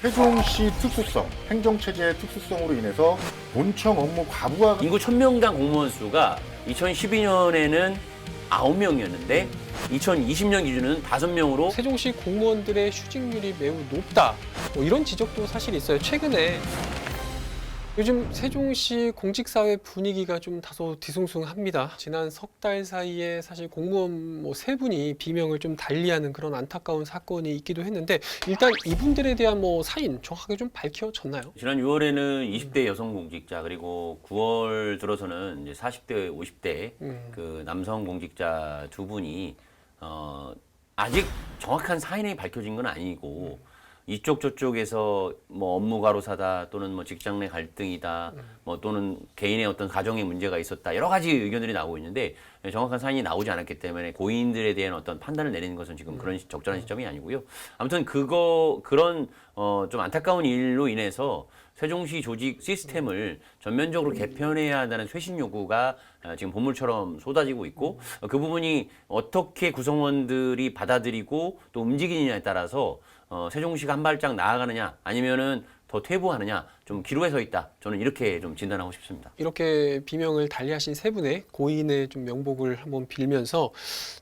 세종시 특수성, 행정체제의 특수성으로 인해서 본청 업무 과부하가 인구 1000명당 공무원 수가 2012년에는 9명이었는데 2020년 기준은 5명으로 세종시 공무원들의 휴직률이 매우 높다. 뭐 이런 지적도 사실 있어요. 최근에 요즘 세종시 공직사회 분위기가 좀 다소 뒤숭숭합니다. 지난 석 달 사이에 사실 공무원 뭐 세 분이 비명을 좀 달리하는 그런 안타까운 사건이 있기도 했는데 일단 이분들에 대한 뭐 사인 정확하게 좀 밝혀졌나요? 지난 6월에는 20대 여성 공직자 그리고 9월 들어서는 이제 40대, 50대 그 남성 공직자 두 분이 아직 정확한 사인이 밝혀진 건 아니고 이쪽 저쪽에서 뭐 업무 과로사다 또는 뭐 직장 내 갈등이다 뭐 또는 개인의 어떤 가정의 문제가 있었다 여러 가지 의견들이 나오고 있는데 정확한 사인이 나오지 않았기 때문에 고인들에 대한 어떤 판단을 내리는 것은 지금 그런 적절한 시점이 아니고요. 아무튼 그런 좀 안타까운 일로 인해서 세종시 조직 시스템을 전면적으로 개편해야 한다는 쇄신 요구가 지금 본물처럼 쏟아지고 있고 그 부분이 어떻게 구성원들이 받아들이고 또 움직이느냐에 따라서 세종시가 한 발짝 나아가느냐 아니면은 더 퇴보하느냐 좀 기로에 서 있다. 저는 이렇게 좀 진단하고 싶습니다. 이렇게 비명을 달리하신 세 분의 고인의 좀 명복을 한번 빌면서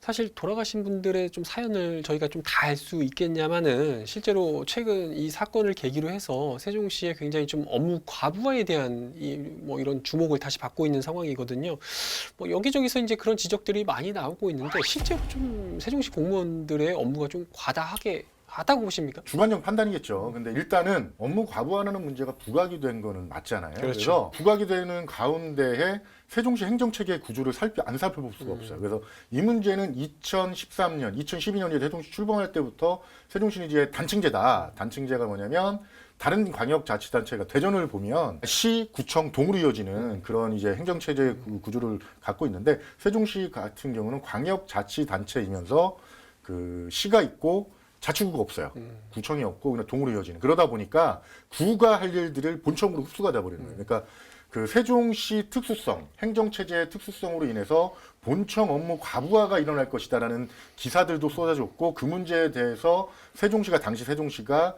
사실 돌아가신 분들의 좀 사연을 저희가 좀 다 알 수 있겠냐마는 실제로 최근 이 사건을 계기로 해서 세종시에 굉장히 좀 업무 과부하에 대한 뭐 이런 주목을 다시 받고 있는 상황이거든요. 뭐 여기저기서 이제 그런 지적들이 많이 나오고 있는데 실제로 좀 세종시 공무원들의 업무가 좀 과다하다고 보십니까? 주관적 판단이겠죠. 근데 일단은 업무 과부하라는 문제가 부각이 된 거는 맞잖아요. 그렇죠. 그래서 부각이 되는 가운데에 세종시 행정체계의 구조를 안 살펴볼 수가 없어요. 그래서 이 문제는 2013년, 2012년에 세종시 출범할 때부터 세종시는 이제 단층제다. 단층제가 뭐냐면 다른 광역자치단체가 대전을 보면 시, 구청, 동으로 이어지는 그런 이제 행정체제 구조를 갖고 있는데 세종시 같은 경우는 광역자치단체이면서 그 시가 있고 자치구가 없어요. 구청이 없고 그냥 동으로 이어지는. 그러다 보니까 구가 할 일들을 본청으로 흡수가 돼버리는 거예요. 그러니까 그 세종시 특수성, 행정체제의 특수성으로 인해서 본청 업무 과부하가 일어날 것이다라는 기사들도 쏟아졌고 그 문제에 대해서 당시 세종시가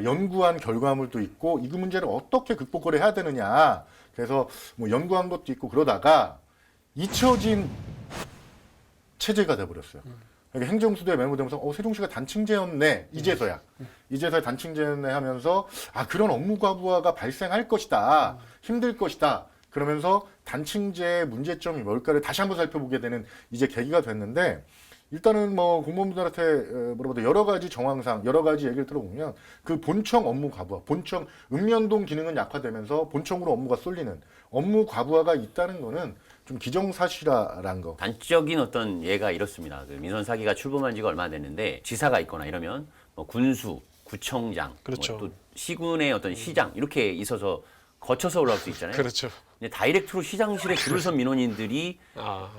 연구한 결과물도 있고 이 문제를 어떻게 극복을 해야 되느냐. 그래서 뭐 연구한 것도 있고 그러다가 잊혀진 체제가 돼버렸어요. 그러니까 행정수도에 메모되면서 세종시가 단층제였네 이제서야 단층제였네 하면서 그런 업무 과부하가 발생할 것이다 힘들 것이다 그러면서 단층제의 문제점이 뭘까를 다시 한번 살펴보게 되는 이제 계기가 됐는데 일단은 뭐 공무원분들한테 물어봐도 여러 가지 정황상 여러 가지 얘기를 들어보면 그 본청 업무 과부하, 본청 읍면동 기능은 약화되면서 본청으로 업무가 쏠리는 업무 과부하가 있다는 거는 좀 기정사실화라는 거. 단적인 어떤 예가 이렇습니다. 그 민선 사기가 출범한 지가 얼마 안 됐는데 지사가 있거나 이러면 뭐 군수, 구청장, 그렇죠. 또 시군의 어떤 시장 이렇게 있어서 거쳐서 올라올 수 있잖아요. 그렇죠. 근데 다이렉트로 시장실에 줄을 선 민원인들이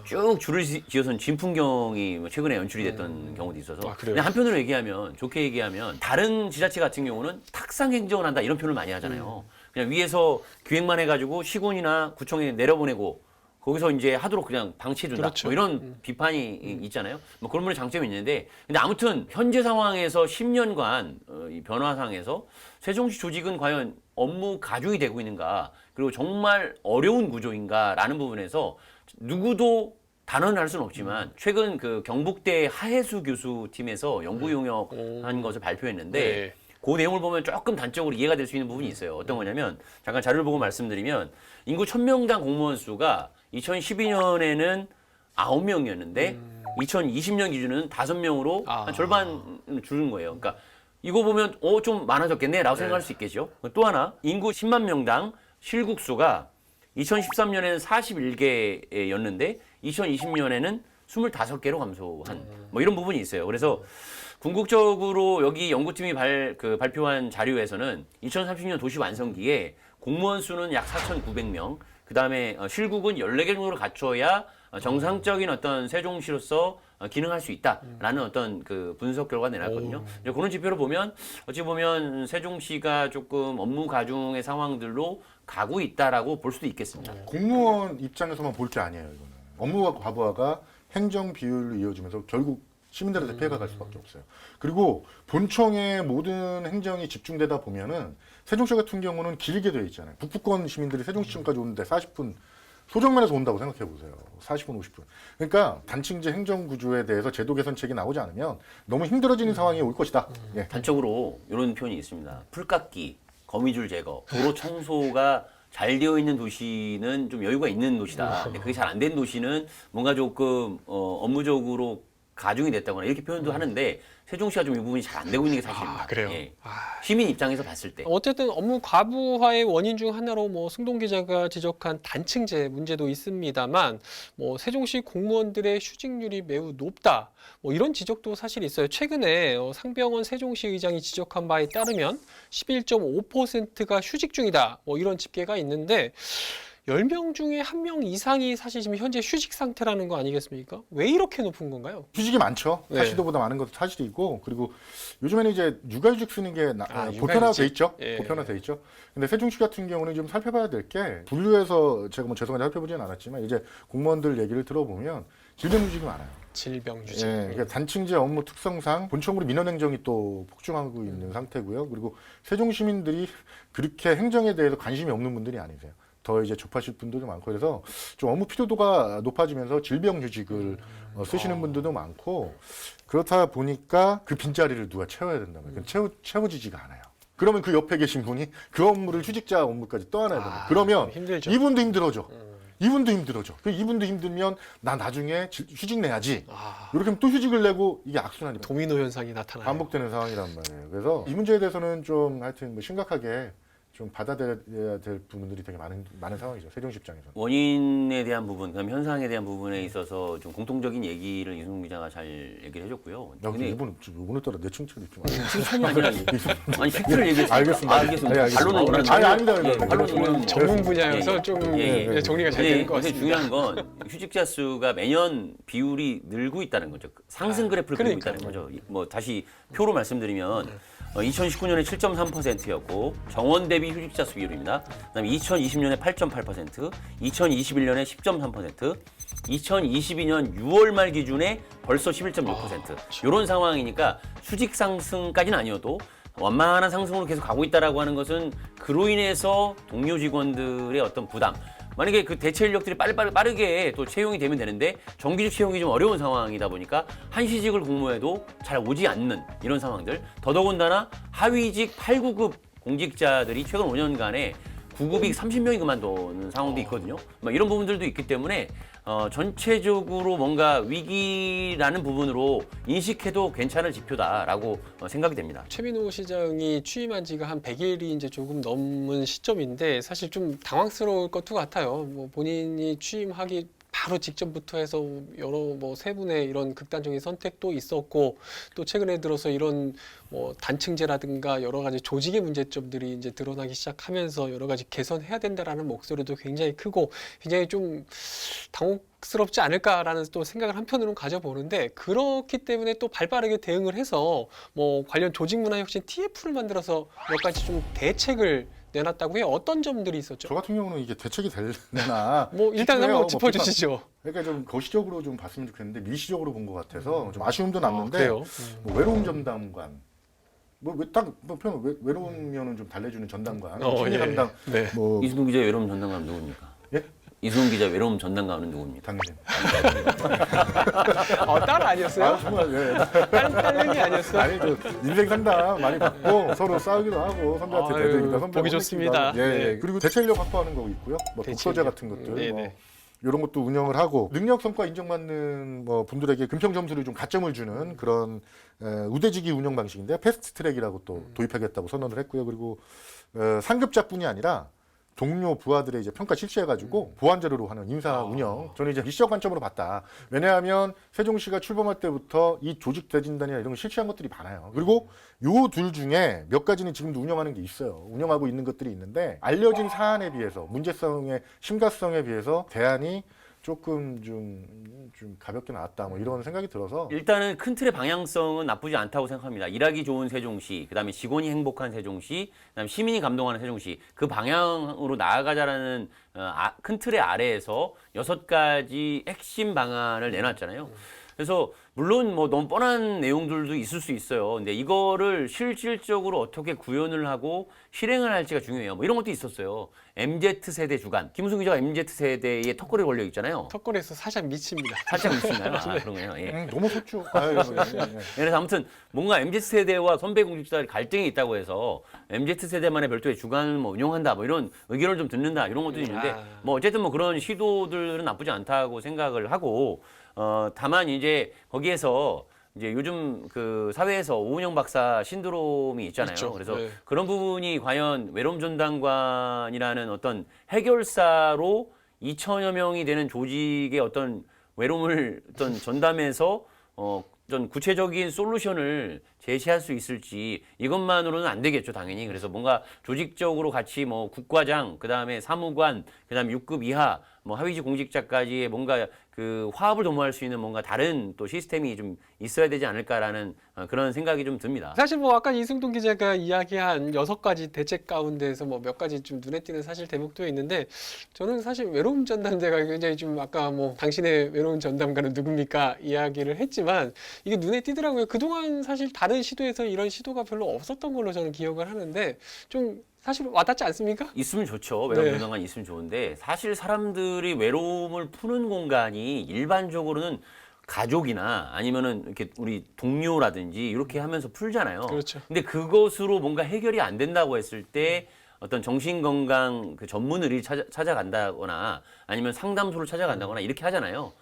쭉 줄을 지어선 진풍경이 뭐 최근에 연출이 됐던 경우도 있어서 그래요? 근데 한편으로 얘기하면 좋게 얘기하면 다른 지자체 같은 경우는 탁상 행정을 한다 이런 표현을 많이 하잖아요. 그냥 위에서 기획만 해가지고 시군이나 구청에 내려보내고 거기서 이제 하도록 그냥 방치해준다. 그렇죠. 뭐 이런 비판이 있잖아요. 뭐 그런 분의 장점이 있는데, 근데 아무튼 현재 상황에서 10년간 이 변화상에서 세종시 조직은 과연 업무 가중이 되고 있는가, 그리고 정말 어려운 구조인가라는 부분에서 누구도 단언할 수는 없지만 최근 그 경북대 하혜수 교수 팀에서 연구 용역한 것을 발표했는데. 네. 그 내용을 보면 조금 단적으로 이해가 될 수 있는 부분이 있어요. 어떤 거냐면 잠깐 자료를 보고 말씀드리면 인구 1000명당 공무원 수가 2012년에는 9명이었는데 2020년 기준은 5명으로 한 절반 줄은 거예요. 그러니까 이거 보면 좀 많아졌겠네 라고 생각할 수 있겠죠. 또 하나 인구 10만 명당 실국수가 2013년에는 41개였는데 2020년에는 25개로 감소한 뭐 이런 부분이 있어요. 그래서 궁극적으로 여기 연구팀이 발표한 자료에서는 2030년 도시 완성기에 공무원 수는 약 4,900명, 그 다음에 실국은 14개 정도를 갖춰야 정상적인 어떤 세종시로서 기능할 수 있다라는 어떤 그 분석 결과가 내놨거든요. 그런 지표를 보면 어찌 보면 세종시가 조금 업무 가중의 상황들로 가고 있다라고 볼 수도 있겠습니다. 공무원 입장에서만 볼 게 아니에요. 이거는 업무와 과부하가 행정 비율로 이어지면서 결국 시민들한테 피해가 갈 수밖에 없어요. 그리고 본청의 모든 행정이 집중되다 보면은 세종시 같은 경우는 길게 돼 있잖아요. 북부권 시민들이 세종시청까지 오는데 40분 소정면에서 온다고 생각해 보세요. 40분, 50분. 그러니까 단층제 행정 구조에 대해서 제도 개선책이 나오지 않으면 너무 힘들어지는 상황이 올 것이다. 예. 단적으로 이런 표현이 있습니다. 풀깎기, 거미줄 제거, 도로 청소가 잘 되어 있는 도시는 좀 여유가 있는 도시다. 근데 그게 잘 안 된 도시는 뭔가 조금 업무적으로 가중이 됐다거나 이렇게 표현도 하는데 세종시가 좀 이 부분이 잘 안 되고 있는 게 사실입니다. 아, 그래요? 예. 아. 시민 입장에서 봤을 때. 어쨌든 업무 과부하의 원인 중 하나로 뭐 승동 기자가 지적한 단층제 문제도 있습니다만 뭐 세종시 공무원들의 휴직률이 매우 높다. 뭐 이런 지적도 사실 있어요. 최근에 상병원 세종시 의장이 지적한 바에 따르면 11.5%가 휴직 중이다. 뭐 이런 집계가 있는데 10명 중에 1명 이상이 사실 지금 현재 휴직 상태라는 거 아니겠습니까? 왜 이렇게 높은 건가요? 휴직이 많죠. 네. 사시도보다 많은 것도 사실이고, 그리고 요즘에는 이제 육아휴직 쓰는 게 육아휴직. 보편화돼 있죠. 예. 보편화돼 있죠. 근데 세종시 같은 경우는 좀 살펴봐야 될 게 분류해서 제가 뭐 죄송한데 살펴보지는 않았지만 이제 공무원들 얘기를 들어보면 질병휴직이 많아요. 질병휴직. 예, 그러니까 단층제 업무 특성상 본청으로 민원행정이 또 폭증하고 있는 상태고요. 그리고 세종 시민들이 그렇게 행정에 대해서 관심이 없는 분들이 아니세요. 더 이제 접하실 분들도 많고 그래서 좀 업무 피로도가 높아지면서 질병휴직을 쓰시는 분들도 많고 그렇다 보니까 그 빈자리를 누가 채워야 된단 말이에요. 채워지지가 않아요. 그러면 그 옆에 계신 분이 그 업무를 휴직자 업무까지 떠안아야 됩니다. 그러면 힘들죠. 이분도 힘들어져. 이분도 힘들어져. 이분도 힘들면 나 나중에 휴직 내야지. 이렇게 하면 또 휴직을 내고 이게 악순환이 도미노 현상이 나타나요. 반복되는 상황이란 말이에요. 그래서 이 문제에 대해서는 좀 하여튼 뭐 심각하게 좀 받아들여야 될 부분들이 되게 많은 상황이죠. 세종시 입장에서는. 원인에 대한 부분, 그다음 현상에 대한 부분에 있어서 좀 공통적인 얘기를 이승훈 기자가 잘 얘기를 해줬고요. 야, 근데 이분은 오늘따라 내 칭찬이 좀 칭찬이 아니라 아니 팩트를 얘기했습니다. 알겠습니다. 알겠습니다. 네, 알겠습니다. 반론은 원하는 아니, 아닙니다. 예, 아닙니다. 반론은 전문 분야여서 예, 좀 예. 정리가 잘 되는 것 요새 같습니다. 중요한 건 휴직자 수가 매년 비율이 늘고 있다는 거죠. 상승 그래프를 그리고 있다는 거죠. 뭐 다시 표로 말씀드리면 2019년에 7.3%였고 정원 대비 휴직자 수 비율입니다. 그다음에 2020년에 8.8%, 2021년에 10.3%, 2022년 6월 말 기준에 벌써 11.6%. 이런 상황이니까 수직 상승까지는 아니어도 완만한 상승으로 계속 가고 있다라고 하는 것은 그로 인해서 동료 직원들의 어떤 부담. 만약에 그 대체 인력들이 빠르게 또 채용이 되면 되는데 정규직 채용이 좀 어려운 상황이다 보니까 한시직을 공모해도 잘 오지 않는 이런 상황들. 더더군다나 하위직 8, 9급 공직자들이 최근 5년간에 9급이 30명이 그만두는 상황도 있거든요. 이런 부분들도 있기 때문에 전체적으로 뭔가 위기라는 부분으로 인식해도 괜찮을 지표다라고 생각이 됩니다. 최민호 시장이 취임한 지가 한 100일이 이제 조금 넘은 시점인데 사실 좀 당황스러울 것도 같아요. 뭐 본인이 취임하기 바로 직전부터 해서 여러 뭐 세 분의 이런 극단적인 선택도 있었고 또 최근에 들어서 이런 뭐 단층제라든가 여러 가지 조직의 문제점들이 이제 드러나기 시작하면서 여러 가지 개선해야 된다라는 목소리도 굉장히 크고 굉장히 좀 당혹스럽지 않을까라는 또 생각을 한편으로는 가져보는데 그렇기 때문에 또 발빠르게 대응을 해서 뭐 관련 조직 문화 혁신 TF를 만들어서 몇 가지 좀 대책을 내놨다고 해요. 어떤 점들이 있었죠? 저 같은 경우는 이게 대책이 되나 뭐 일단 싶어요. 한번 짚어주시죠. 그러니까 좀 거시적으로 좀 봤으면 좋겠는데 미시적으로 본 것 같아서 좀 아쉬움도 남는데 그래요? 뭐 외로움 전담관 뭐딱뭐 표현 외로우면은 좀 달래주는 전담관 심리 예. 담당 네. 뭐 이승훈 기자 외로움 전담관 누굽니까? 예? 이승훈 기자 외로움 전담관은 누굽니까? 당신 딸 아니었어요? 아 정말 예. 딸내미 아니었어요? 아니 저 인생 상담 많이 받고 서로 싸우기도 하고 선배한테 아유, 대드니까 선배 보기 좋습니다. 예, 예. 네. 그리고 대체 인력 확보하는 거 있고요. 뭐 대체 독서제 인력. 같은 것들 네네. 뭐 이런 것도 운영을 하고 능력 성과 인정받는 뭐 분들에게 금평 점수를 좀 가점을 주는 그런 우대지기 운영 방식인데 패스트 트랙이라고 또 도입하겠다고 선언을 했고요. 그리고 상급자뿐이 아니라 동료 부하들의 이제 평가 실시해가지고 보완 자료로 하는 인사 운영. 저는 이제 미시적 관점으로 봤다. 왜냐하면 세종시가 출범할 때부터 이 조직 대진단이나 이런 거 실시한 것들이 많아요. 그리고 요 둘 중에 몇 가지는 지금도 운영하는 게 있어요. 운영하고 있는 것들이 있는데 알려진 사안에 비해서 문제성의 심각성에 비해서 대안이 조금 좀 가볍게 나왔다 뭐 이런 생각이 들어서 일단은 큰 틀의 방향성은 나쁘지 않다고 생각합니다. 일하기 좋은 세종시, 그다음에 직원이 행복한 세종시, 그다음에 시민이 감동하는 세종시 그 방향으로 나아가자라는 큰 틀의 아래에서 6가지 핵심 방안을 내놨잖아요. 그래서 물론 뭐 너무 뻔한 내용들도 있을 수 있어요. 근데 이거를 실질적으로 어떻게 구현을 하고 실행을 할지가 중요해요. 뭐 이런 것도 있었어요. MZ세대 주간. 김우승 기자가 MZ세대에 턱걸이 걸려 있잖아요. 턱걸이에서 살짝 미칩니다. 살짝 미치나요? 아, 그런가요? 예. 너무 속죠. 아유, 예. 그래서 아무튼 뭔가 MZ세대와 선배 공직자의 갈등이 있다고 해서 MZ세대만의 별도의 주간을 뭐 운영한다 뭐 이런 의견을 좀 듣는다 이런 것도 있는데 뭐 어쨌든 뭐 그런 시도들은 나쁘지 않다고 생각을 하고 다만 이제 거기에서 이제 요즘 그 사회에서 오은영 박사 신드롬이 있잖아요. 있죠. 그래서 네. 그런 부분이 과연 외로움 전담관이라는 어떤 해결사로 2천여 명이 되는 조직의 어떤 외로움을 어떤 전담해서 어떤 구체적인 솔루션을 제시할 수 있을지 이것만으로는 안 되겠죠, 당연히. 그래서 뭔가 조직적으로 같이 뭐 국과장, 그다음에 사무관, 그다음에 6급 이하 뭐 하위직 공직자까지의 뭔가 그 화합을 도모할 수 있는 뭔가 다른 또 시스템이 좀 있어야 되지 않을까라는 그런 생각이 좀 듭니다. 사실 뭐 아까 이승동 기자가 이야기한 6가지 대책 가운데에서 뭐 몇 가지 좀 눈에 띄는 사실 대목도 있는데 저는 사실 외로움 전담대가 굉장히 좀 아까 뭐 당신의 외로움 전담가는 누굽니까 이야기를 했지만 이게 눈에 띄더라고요. 그동안 사실 다른 시도에서 이런 시도가 별로 없었던 걸로 저는 기억을 하는데 좀 사실 와닿지 않습니까? 있으면 좋죠. 외로움 네. 전담관이 있으면 좋은데 사실 사람들이 외로움을 푸는 공간이 일반적으로는 가족이나 아니면은 이렇게 우리 동료라든지 이렇게 하면서 풀잖아요. 그렇죠. 근데 그것으로 뭔가 해결이 안 된다고 했을 때 어떤 정신건강 그 전문 의를 찾아간다거나 아니면 상담소를 찾아간다거나 이렇게 하잖아요.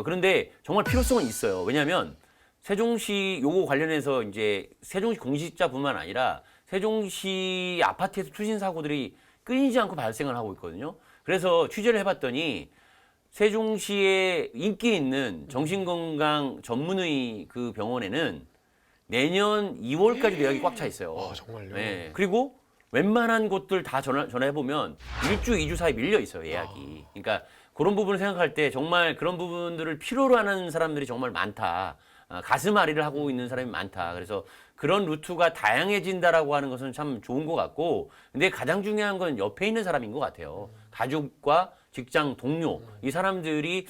그런데 정말 필요성은 있어요. 왜냐하면 세종시 요거 관련해서 이제 세종시 공직자뿐만 아니라 세종시 아파트에서 투신 사고들이 끊이지 않고 발생을 하고 있거든요. 그래서 취재를 해봤더니 세종시에 인기 있는 정신건강 전문의 그 병원에는 내년 2월까지 예약이 꽉 차 있어요. 아, 정말요? 네. 그리고 웬만한 곳들 다 전화해보면 1주, 2주 사이 밀려 있어요, 예약이. 그러니까 그런 부분을 생각할 때 정말 그런 부분들을 필요로 하는 사람들이 정말 많다. 가슴 앓이를 하고 있는 사람이 많다. 그래서 그런 루트가 다양해진다라고 하는 것은 참 좋은 것 같고, 근데 가장 중요한 건 옆에 있는 사람인 것 같아요. 가족과 직장 동료 이 사람들이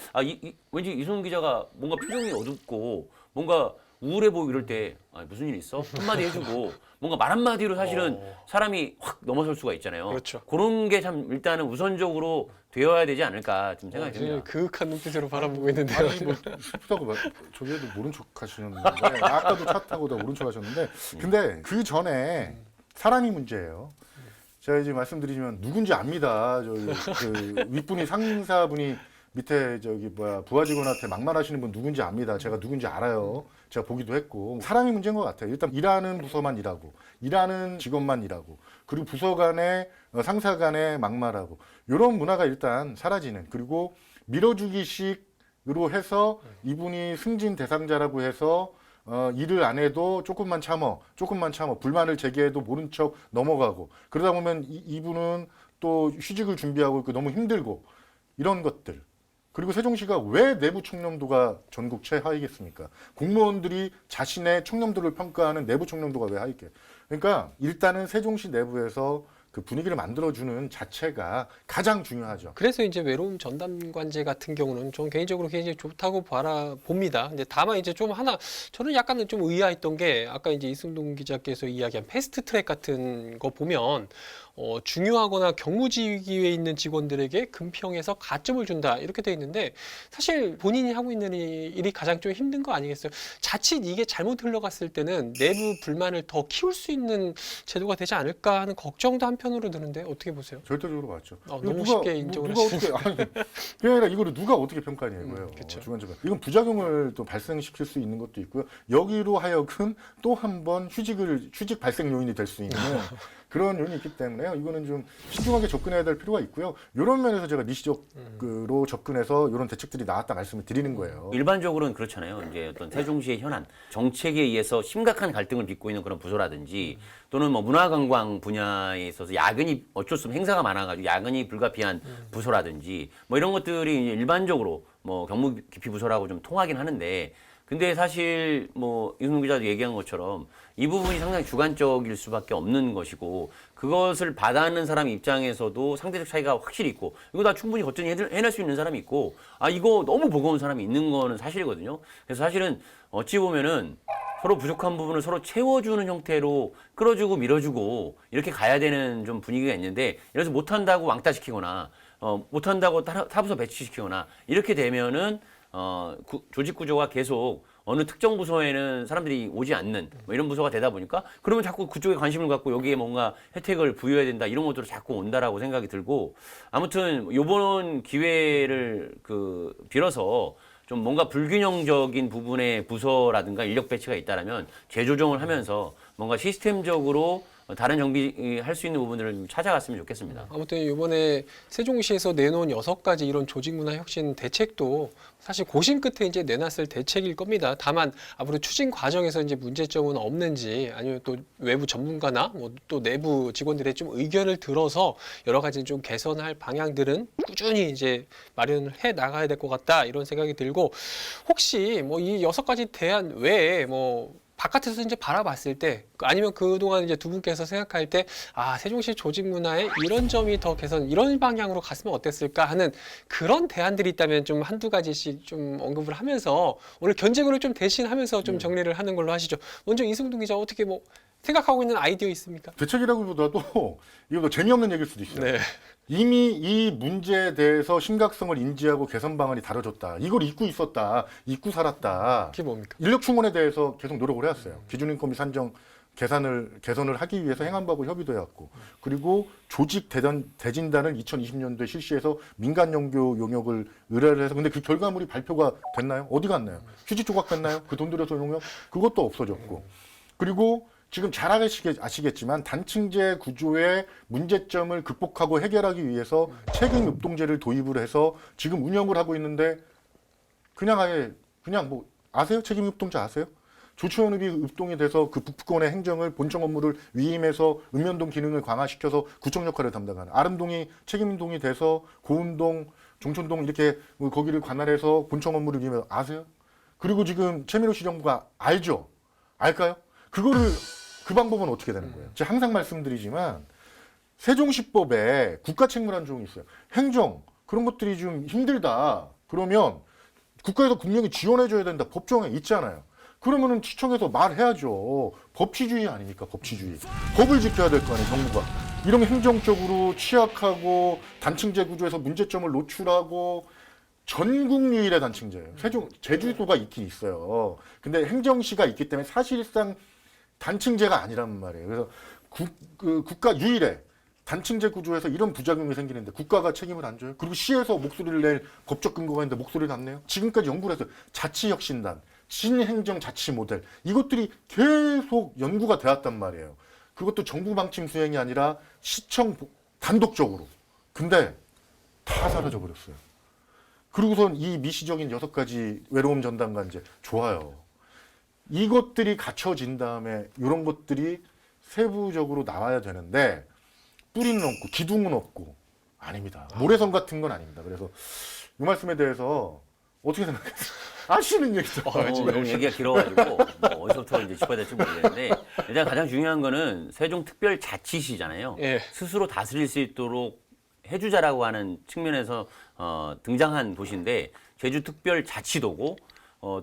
왠지 이승훈 기자가 뭔가 표정이 어둡고 뭔가 우울해 보이고 이럴 때 무슨 일 있어? 한마디 해주고 뭔가 말 한마디로 사실은 사람이 확 넘어설 수가 있잖아요. 그렇죠. 그런 게 참 일단은 우선적으로 되어야 되지 않을까 좀 생각이 듭니다. 그윽한 눈빛으로 바라보고 있는데요. 아니 뭐 슬프다고 저기에도 모른 척 하시는데 아까도 차 타고 다 모른 척 하셨는데 근데 그 전에 사람이 문제예요. 제가 이제 말씀드리지만 누군지 압니다. 저기 그 윗분이 상사분이 밑에 저기 부하 직원한테 막말하시는 분 누군지 압니다. 제가 누군지 알아요. 제가 보기도 했고 사람이 문제인 것 같아요. 일단 일하는 부서만 일하고 일하는 직원만 일하고 그리고 부서 간에 상사 간에 막말하고 이런 문화가 일단 사라지는 그리고 밀어주기식으로 해서 이분이 승진 대상자라고 해서 일을 안 해도 조금만 참어 불만을 제기해도 모른 척 넘어가고 그러다 보면 이분은 또 휴직을 준비하고 있고 너무 힘들고 이런 것들 그리고 세종시가 왜 내부 청렴도가 전국 최하위겠습니까? 공무원들이 자신의 청렴도를 평가하는 내부 청렴도가 왜 하위게? 그러니까 일단은 세종시 내부에서 그 분위기를 만들어주는 자체가 가장 중요하죠. 그래서 이제 외로움 전담관제 같은 경우는 좀 개인적으로 굉장히 좋다고 봅니다. 근데 다만 이제 좀 하나 저는 약간은 좀 의아했던 게 아까 이제 이승동 기자께서 이야기한 패스트 트랙 같은 거 보면 중요하거나 경무직위에 있는 직원들에게 금평에서 가점을 준다 이렇게 돼 있는데 사실 본인이 하고 있는 일이 가장 좀 힘든 거 아니겠어요? 자칫 이게 잘못 흘러갔을 때는 내부 불만을 더 키울 수 있는 제도가 되지 않을까 하는 걱정도 한편으로 드는데 어떻게 보세요? 절대적으로 맞죠. 너무 쉽게 인정을 누가 어떻게 아니 그게 아니라 이거를 누가 어떻게 평가하냐 이거예요. 그쵸. 주관적으로 이건 부작용을 또 발생시킬 수 있는 것도 있고요. 여기로 하여금 또 한 번 휴직 발생 요인이 될 수 있는 그런 요인이 있기 때문에요. 이거는 좀 신중하게 접근해야 될 필요가 있고요. 이런 면에서 제가 니시적으로 접근해서 이런 대책들이 나왔다 말씀을 드리는 거예요. 일반적으로는 그렇잖아요. 이제 어떤 세종시의 현안, 정책에 의해서 심각한 갈등을 빚고 있는 그런 부서라든지 또는 뭐 문화관광 분야에 있어서 야근이 어쩔 수 없는 행사가 많아가지고 야근이 불가피한 부서라든지 뭐 이런 것들이 일반적으로 뭐 경무기피 부서라고 좀 통하긴 하는데 근데 사실 뭐 이승훈 기자도 얘기한 것처럼 이 부분이 상당히 주관적일 수밖에 없는 것이고 그것을 받아하는 사람 입장에서도 상대적 차이가 확실히 있고 이거 다 충분히 거뜬히 해낼 수 있는 사람이 있고 아 이거 너무 버거운 사람이 있는 거는 사실이거든요. 그래서 사실은 어찌 보면은 서로 부족한 부분을 서로 채워주는 형태로 끌어주고 밀어주고 이렇게 가야 되는 좀 분위기가 있는데 그래서 못한다고 왕따시키거나 못한다고 타부서 배치시키거나 이렇게 되면은 조직 구조가 계속 어느 특정 부서에는 사람들이 오지 않는 뭐 이런 부서가 되다 보니까 그러면 자꾸 그쪽에 관심을 갖고 여기에 뭔가 혜택을 부여해야 된다 이런 것들을 자꾸 온다라고 생각이 들고 아무튼 요번 기회를 빌어서 좀 뭔가 불균형적인 부분의 부서라든가 인력 배치가 있다라면 재조정을 하면서 뭔가 시스템적으로 다른 정비할 수 있는 부분들을 좀 찾아갔으면 좋겠습니다. 아무튼 이번에 세종시에서 내놓은 6가지 이런 조직문화 혁신 대책도 사실 고심 끝에 이제 내놨을 대책일 겁니다. 다만 앞으로 추진 과정에서 이제 문제점은 없는지 아니면 또 외부 전문가나 뭐 또 내부 직원들의 좀 의견을 들어서 여러 가지 좀 개선할 방향들은 꾸준히 이제 마련을 해 나가야 될 것 같다 이런 생각이 들고 혹시 뭐 이 6가지 대안 외에 뭐 바깥에서 이제 바라봤을 때 아니면 그동안 이제 두 분께서 생각할 때 아, 세종시 조직 문화에 이런 점이 더 개선 이런 방향으로 갔으면 어땠을까 하는 그런 대안들이 있다면 좀 한두 가지씩 좀 언급을 하면서 오늘 견제구를 좀 대신하면서 좀 정리를 하는 걸로 하시죠. 먼저 이승동 기자 어떻게 뭐 생각하고 있는 아이디어 있습니까? 대책이라기보다도 이거 더 재미없는 얘기일 수도 있어요. 네. 이미 이 문제에 대해서 심각성을 인지하고 개선 방안이 다뤄졌다. 이걸 잊고 있었다. 잊고 살았다. 그게 뭡니까? 인력 충원에 대해서 계속 노력을 해왔어요. 기준인건비 산정 개선을 하기 위해서 행안부하고 협의도 해왔고 그리고 조직 대진단을 2020년도에 실시해서 민간 연구 용역을 의뢰를 해서 근데 그 결과물이 발표가 됐나요? 어디 갔나요? 휴지 조각 됐나요? 그 돈 들여서 용역? 그것도 없어졌고 그리고 지금 잘 아시겠지만 단층제 구조의 문제점을 극복하고 해결하기 위해서 책임협동제를 도입을 해서 지금 운영을 하고 있는데 그냥 뭐 아세요? 책임협동제 아세요? 조치원읍이 읍동이 돼서 그 북부권의 행정을 본청 업무를 위임해서 읍면동 기능을 강화시켜서 구청 역할을 담당하는 아름동이 책임동이 돼서 고운동, 종촌동 이렇게 거기를 관할해서 본청 업무를 위임해서 아세요? 그리고 지금 최민호 시정부가 알죠? 알까요? 그 방법은 어떻게 되는 거예요? 제가 항상 말씀드리지만 세종시법에 국가책무라는 조항이 있어요. 행정 그런 것들이 좀 힘들다. 그러면 국가에서 분명히 지원해줘야 된다. 법조항에 있잖아요. 그러면은 시청에서 말해야죠. 법치주의 아닙니까? 법치주의. 법을 지켜야 될 거 아니에요, 정부가. 이런 게 행정적으로 취약하고 단층제 구조에서 문제점을 노출하고 전국 유일의 단층제예요. 제주도가 있긴 있어요. 근데 행정시가 있기 때문에 사실상 단층제가 아니란 말이에요. 그래서 국가 유일의 단층제 구조에서 이런 부작용이 생기는데 국가가 책임을 안 져요. 그리고 시에서 목소리를 낼 법적 근거가 있는데 목소리를 안 내요. 지금까지 연구를 해서 자치혁신단, 신행정 자치 모델 이것들이 계속 연구가 되었단 말이에요. 그것도 정부 방침 수행이 아니라 시청 단독적으로. 근데 다 사라져 버렸어요. 그리고선 이 미시적인 6가지 외로움 전담관제 좋아요. 이것들이 갖춰진 다음에 이런 것들이 세부적으로 나와야 되는데 뿌리는 없고 기둥은 없고 아닙니다. 모래성 같은 건 아닙니다. 그래서 이 말씀에 대해서 어떻게 생각하세요? 아시는 얘기죠. 너무 얘기가 길어가지고 뭐 어디서부터 이제 짚어야 될지 모르겠는데 일단 가장 중요한 거는 세종특별자치시잖아요. 예. 스스로 다스릴 수 있도록 해주자라고 하는 측면에서 등장한 도시인데 제주특별자치도고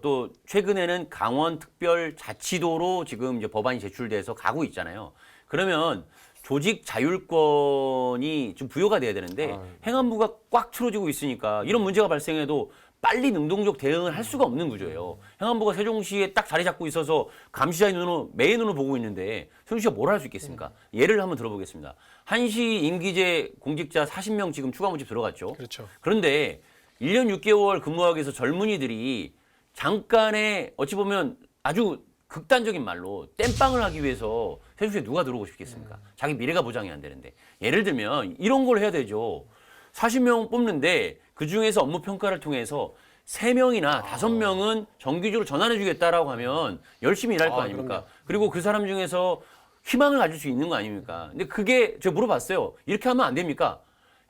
또 최근에는 강원특별자치도로 지금 이제 법안이 제출돼서 가고 있잖아요. 그러면 조직 자율권이 좀 부여가 돼야 되는데 행안부가 꽉 틀어지고 있으니까 이런 문제가 발생해도 빨리 능동적 대응을 할 수가 없는 구조예요. 행안부가 세종시에 딱 자리 잡고 있어서 감시자의 눈으로 매의 눈으로 보고 있는데 세종시가 뭘 할 수 있겠습니까? 예를 한번 들어보겠습니다. 한시 임기제 공직자 40명 지금 추가 모집 들어갔죠. 그렇죠. 그런데 1년 6개월 근무하기 위해서 젊은이들이 잠깐의 어찌 보면 아주 극단적인 말로 땜빵을 하기 위해서 세종시에 누가 들어오고 싶겠습니까? 자기 미래가 보장이 안 되는데. 예를 들면 이런 걸 해야 되죠. 40명 뽑는데 그중에서 업무 평가를 통해서 3명이나 5명은 정규직으로 전환해 주겠다라고 하면 열심히 일할 거 아닙니까? 그럼요. 그리고 그 사람 중에서 희망을 가질 수 있는 거 아닙니까? 근데 그게 제가 물어봤어요. 이렇게 하면 안 됩니까?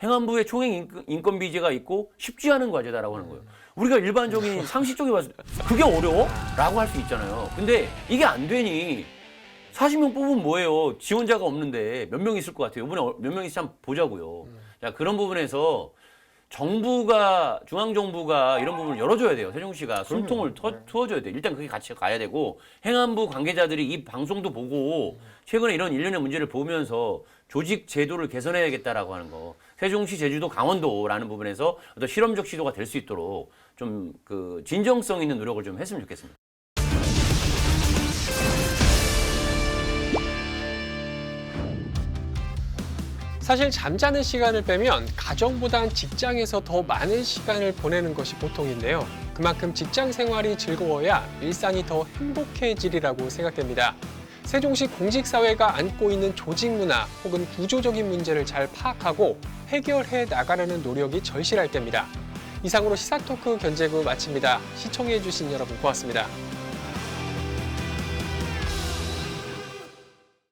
행안부에 총행 인건비제가 있고 쉽지 않은 과제다라고 하는 거예요. 우리가 일반적인 상식적으로 봤을 때 그게 어려워? 라고 할 수 있잖아요. 근데 이게 안 되니 40명 뽑으면 뭐예요? 지원자가 없는데 몇 명 있을 것 같아요? 이번에 몇 명 있을지 한번 보자고요. 자, 그런 부분에서 정부가, 중앙정부가 이런 부분을 열어줘야 돼요. 세종시가 숨통을 트워줘야 돼요. 일단 그게 같이 가야 되고, 행안부 관계자들이 이 방송도 보고, 최근에 이런 일련의 문제를 보면서 조직 제도를 개선해야겠다라고 하는 거. 세종시, 제주도, 강원도라는 부분에서 어떤 실험적 시도가 될 수 있도록 좀 그 진정성 있는 노력을 좀 했으면 좋겠습니다. 사실 잠자는 시간을 빼면 가정보단 직장에서 더 많은 시간을 보내는 것이 보통인데요. 그만큼 직장 생활이 즐거워야 일상이 더 행복해지리라고 생각됩니다. 세종시 공직사회가 안고 있는 조직 문화 혹은 구조적인 문제를 잘 파악하고 해결해 나가려는 노력이 절실할 때입니다. 이상으로 시사토크 견제구 마칩니다. 시청해주신 여러분 고맙습니다.